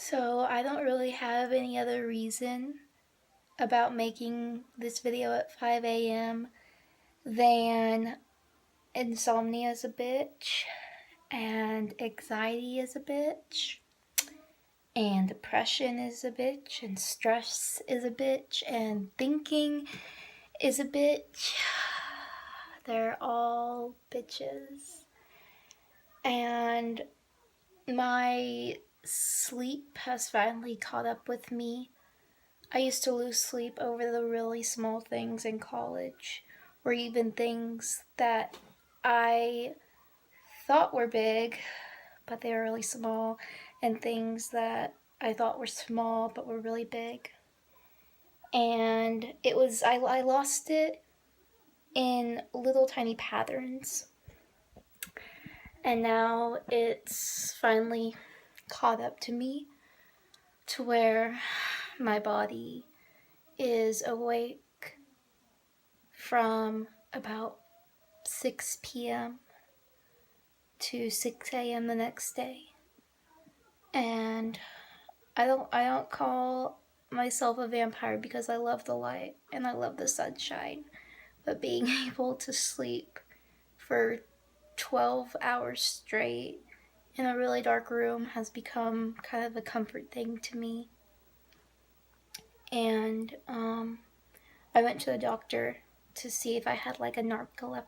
So I don't really have any other reason about making this video at 5 a.m. than insomnia is a bitch, and anxiety is a bitch, and depression is a bitch, and stress is a bitch, and thinking is a bitch. They're all bitches. And my sleep has finally caught up with me. I used to lose sleep over the really small things in college, or even things that I thought were big, but they were really small, and things that I thought were small but were really big. And I lost it in little tiny patterns. And now it's finally caught up to me to where my body is awake from about 6 p.m. to 6 a.m. the next day. And I don't call myself a vampire because I love the light and I love the sunshine. But being able to sleep for 12 hours straight in a really dark room has become kind of a comfort thing to me. And I went to the doctor to see if I had like a narcoleptic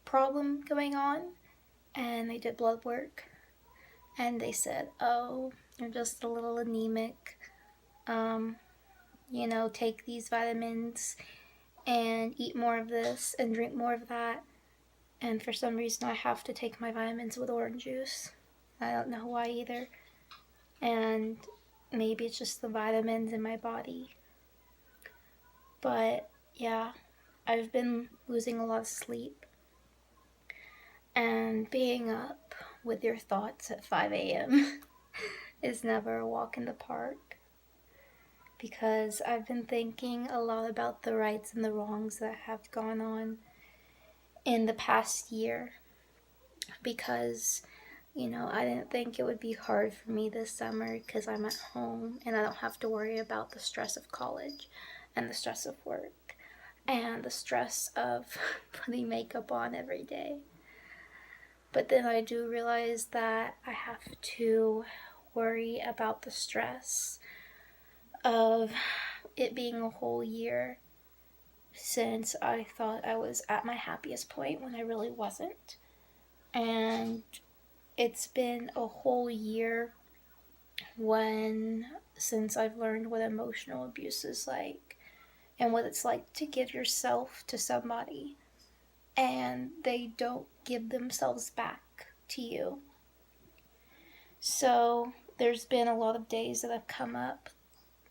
problem going on, and they did blood work, and they said, "Oh, you're just a little anemic. Take these vitamins and eat more of this and drink more of that." And for some reason, I have to take my vitamins with orange juice. I don't know why either. And maybe it's just the vitamins in my body. But yeah, I've been losing a lot of sleep. And being up with your thoughts at 5 a.m. is never a walk in the park. Because I've been thinking a lot about the rights and the wrongs that have gone on in the past year. Because, I didn't think it would be hard for me this summer because I'm at home and I don't have to worry about the stress of college and the stress of work and the stress of putting makeup on every day. But then I do realize that I have to worry about the stress of it being a whole year since I thought I was at my happiest point when I really wasn't. And it's been a whole year since I've learned what emotional abuse is like and what it's like to give yourself to somebody and they don't give themselves back to you. So there's been a lot of days that have come up,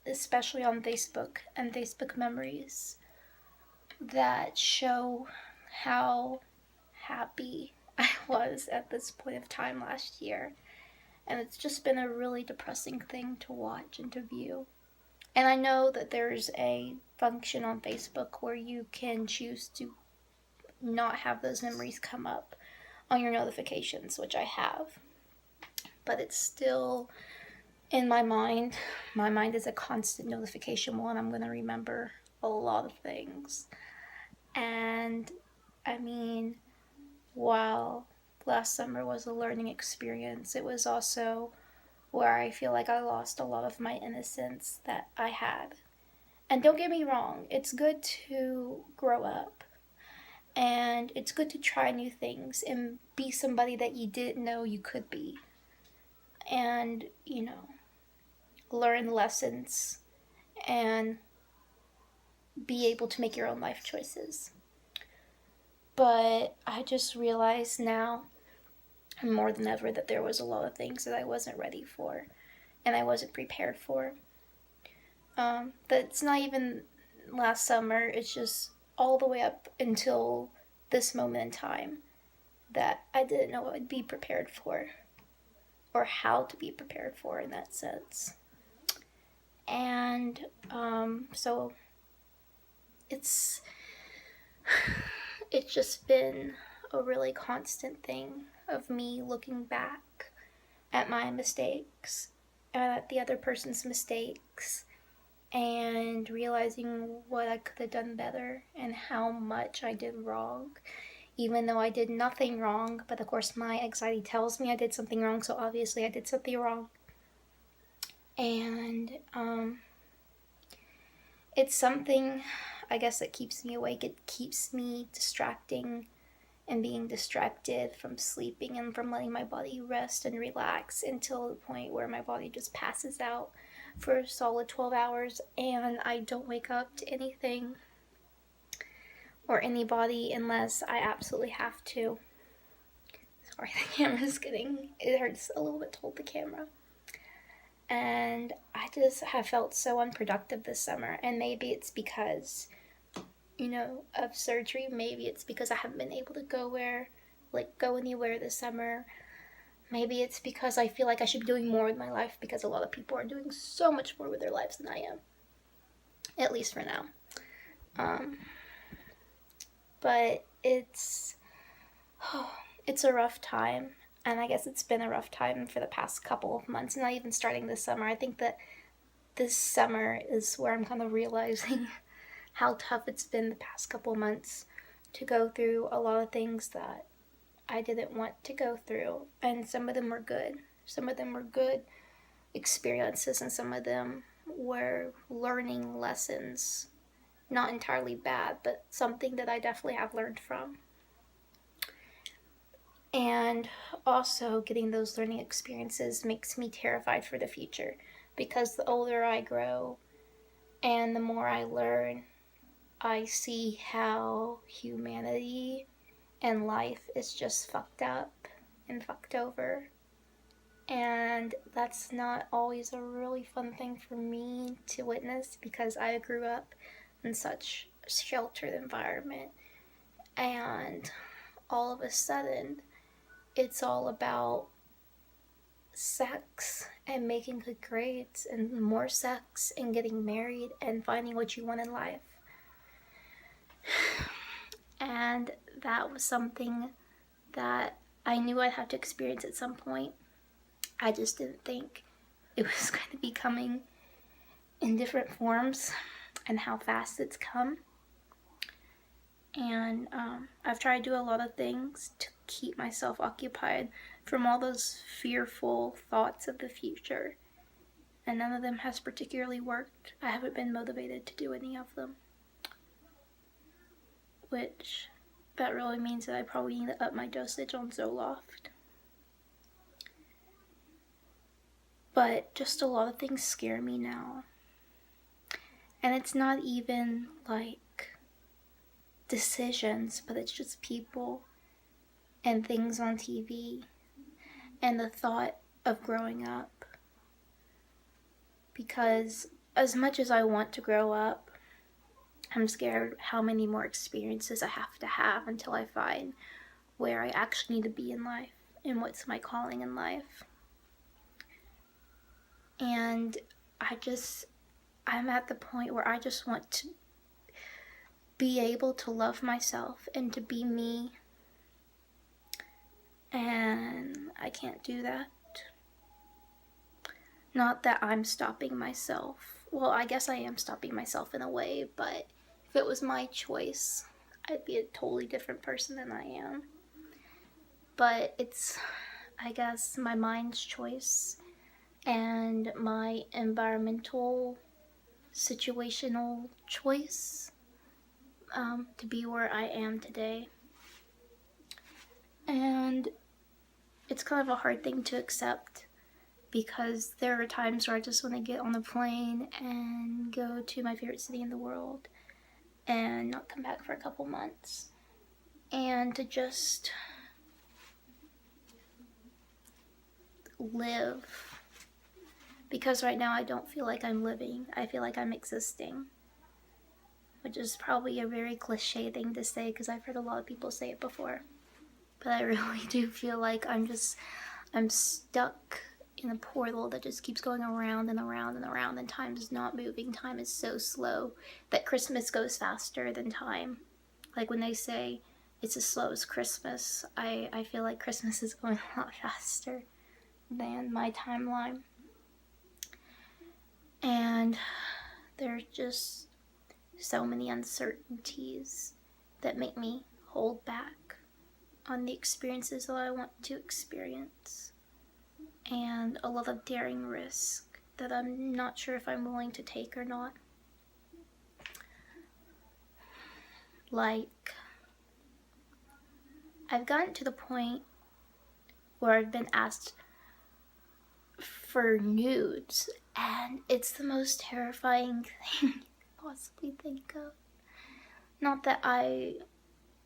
especially on Facebook and Facebook memories, that show how happy I was at this point of time last year. And it's just been a really depressing thing to watch and to view. And I know that there's a function on Facebook where you can choose to not have those memories come up on your notifications, which I have. But it's still in my mind. My mind is a constant notification wall, and I'm going to remember a lot of things. And I mean, while last summer was a learning experience, it was also where I feel like I lost a lot of my innocence that I had. And don't get me wrong, it's good to grow up. And it's good to try new things and be somebody that you didn't know you could be. And, learn lessons and be able to make your own life choices. But I just realized now, more than ever, that there was a lot of things that I wasn't ready for and I wasn't prepared for. That's not even last summer, it's just all the way up until this moment in time that I didn't know what I'd be prepared for or how to be prepared for in that sense. And so it's just been a really constant thing of me looking back at my mistakes and at the other person's mistakes and realizing what I could have done better and how much I did wrong, even though I did nothing wrong. But of course, my anxiety tells me I did something wrong, so obviously I did something wrong. And it's something, I guess, that keeps me awake. It keeps me distracting and being distracted from sleeping and from letting my body rest and relax until the point where my body just passes out for a solid 12 hours and I don't wake up to anything or anybody unless I absolutely have to. Sorry, the camera's it hurts a little bit to hold the camera. And I just have felt so unproductive this summer, and maybe it's because, of surgery. Maybe it's because I haven't been able to go anywhere this summer. Maybe it's because I feel like I should be doing more with my life because a lot of people are doing so much more with their lives than I am. At least for now. But it's a rough time. And I guess it's been a rough time for the past couple of months, not even starting this summer. I think that this summer is where I'm kind of realizing how tough it's been the past couple of months to go through a lot of things that I didn't want to go through. And some of them were good. Some of them were good experiences, and some of them were learning lessons. Not entirely bad, but something that I definitely have learned from. And also, getting those learning experiences makes me terrified for the future, because the older I grow and the more I learn, I see how humanity and life is just fucked up and fucked over. And that's not always a really fun thing for me to witness, because I grew up in such a sheltered environment, and all of a sudden it's all about sex and making good grades and more sex and getting married and finding what you want in life. And that was something that I knew I'd have to experience at some point. I just didn't think it was going to be coming in different forms and how fast it's come. And I've tried to do a lot of things to keep myself occupied from all those fearful thoughts of the future, and none of them has particularly worked. I haven't been motivated to do any of them, which that really means that I probably need to up my dosage on Zoloft. But just a lot of things scare me now, and it's not even like decisions, but it's just people and things on TV and the thought of growing up. Because as much as I want to grow up, I'm scared how many more experiences I have to have until I find where I actually need to be in life and what's my calling in life. And I'm at the point where I just want to be able to love myself and to be me. And I can't do that. Not that I'm stopping myself. Well, I guess I am stopping myself in a way, but if it was my choice, I'd be a totally different person than I am. But it's, I guess, my mind's choice and my environmental, situational choice to be where I am today. And it's kind of a hard thing to accept, because there are times where I just want to get on a plane and go to my favorite city in the world and not come back for a couple months, and to just live. Because right now I don't feel like I'm living, I feel like I'm existing. Which is probably a very cliche thing to say, because I've heard a lot of people say it before. But I really do feel like I'm stuck in a portal that just keeps going around and around and around, and time is not moving. Time is so slow that Christmas goes faster than time. Like when they say it's as slow as Christmas. I feel like Christmas is going a lot faster than my timeline. And there's just so many uncertainties that make me hold back on the experiences that I want to experience, and a lot of daring risk that I'm not sure if I'm willing to take or not. Like, I've gotten to the point where I've been asked for nudes, and it's the most terrifying thing you can possibly think of. Not that I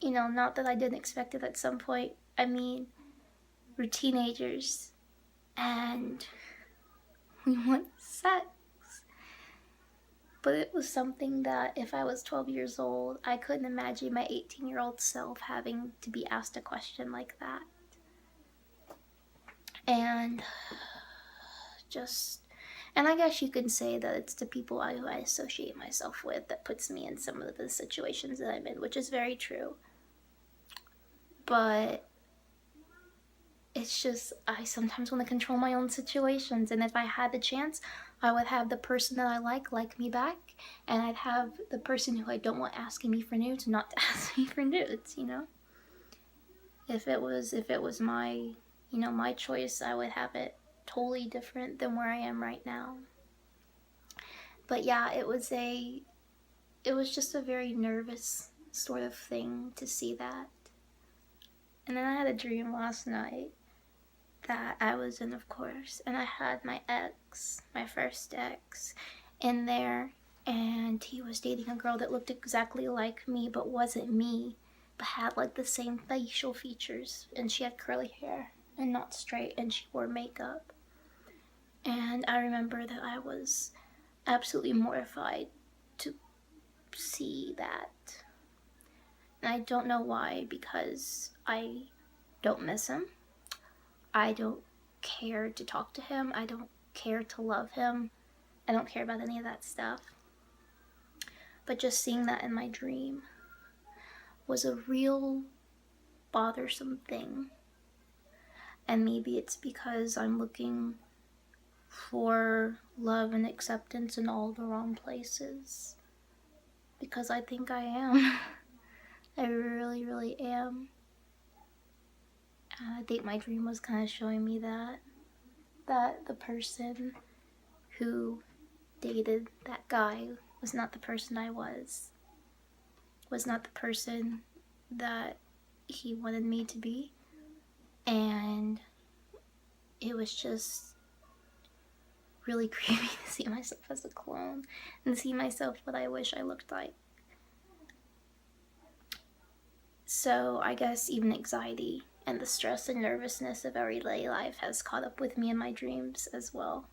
didn't expect it at some point. I mean, we're teenagers, and we want sex. But it was something that if I was 12 years old, I couldn't imagine my 18-year-old self having to be asked a question like that. And I guess you can say that it's the people who I associate myself with that puts me in some of the situations that I'm in, which is very true. But it's just, I sometimes want to control my own situations, and if I had the chance, I would have the person that I like me back, and I'd have the person who I don't want asking me for nudes not to ask me for nudes, you know? If it was my, my choice, I would have it totally different than where I am right now. But yeah, it was just a very nervous sort of thing to see that. And then I had a dream last night that I was in, of course, and I had my first ex, in there, and he was dating a girl that looked exactly like me but wasn't me, but had like the same facial features, and she had curly hair and not straight, and she wore makeup. And I remember that I was absolutely mortified to see that. And I don't know why, because I don't miss him. I don't care to talk to him. I don't care to love him. I don't care about any of that stuff. But just seeing that in my dream was a real bothersome thing. And maybe it's because I'm looking for love and acceptance in all the wrong places. Because I think I am. I really, really am. I think my dream was kind of showing me that the person who dated that guy was not the person I was not the person that he wanted me to be, and it was just really creepy to see myself as a clone and see myself what I wish I looked like. So I guess even anxiety and the stress and nervousness of everyday life has caught up with me in my dreams as well.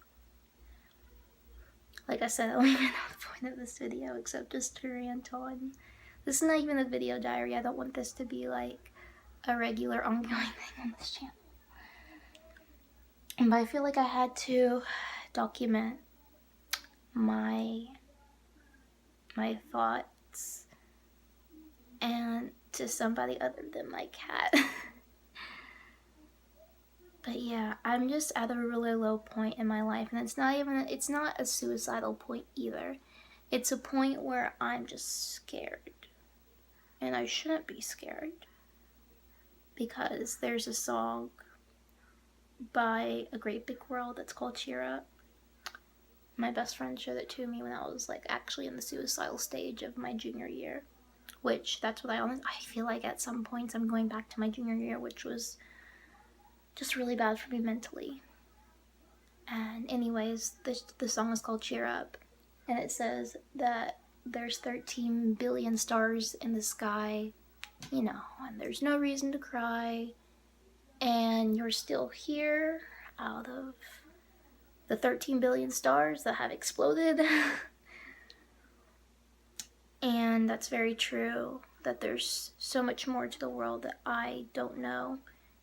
Like I said, I don't even know the point of this video except just to rant on. This is not even a video diary. I don't want this to be like a regular ongoing thing on this channel. But I feel like I had to document my thoughts, and to somebody other than my cat. But yeah, I'm just at a really low point in my life, and it's not a suicidal point either. It's a point where I'm just scared. And I shouldn't be scared. Because there's a song by A Great Big World that's called Cheer Up. My best friend showed it to me when I was like actually in the suicidal stage of my junior year. Which, that's what I feel like at some points I'm going back to my junior year, which was just really bad for me mentally. And anyways, the song is called Cheer Up, and it says that there's 13 billion stars in the sky, and there's no reason to cry, and you're still here out of the 13 billion stars that have exploded. And that's very true, that there's so much more to the world that I don't know.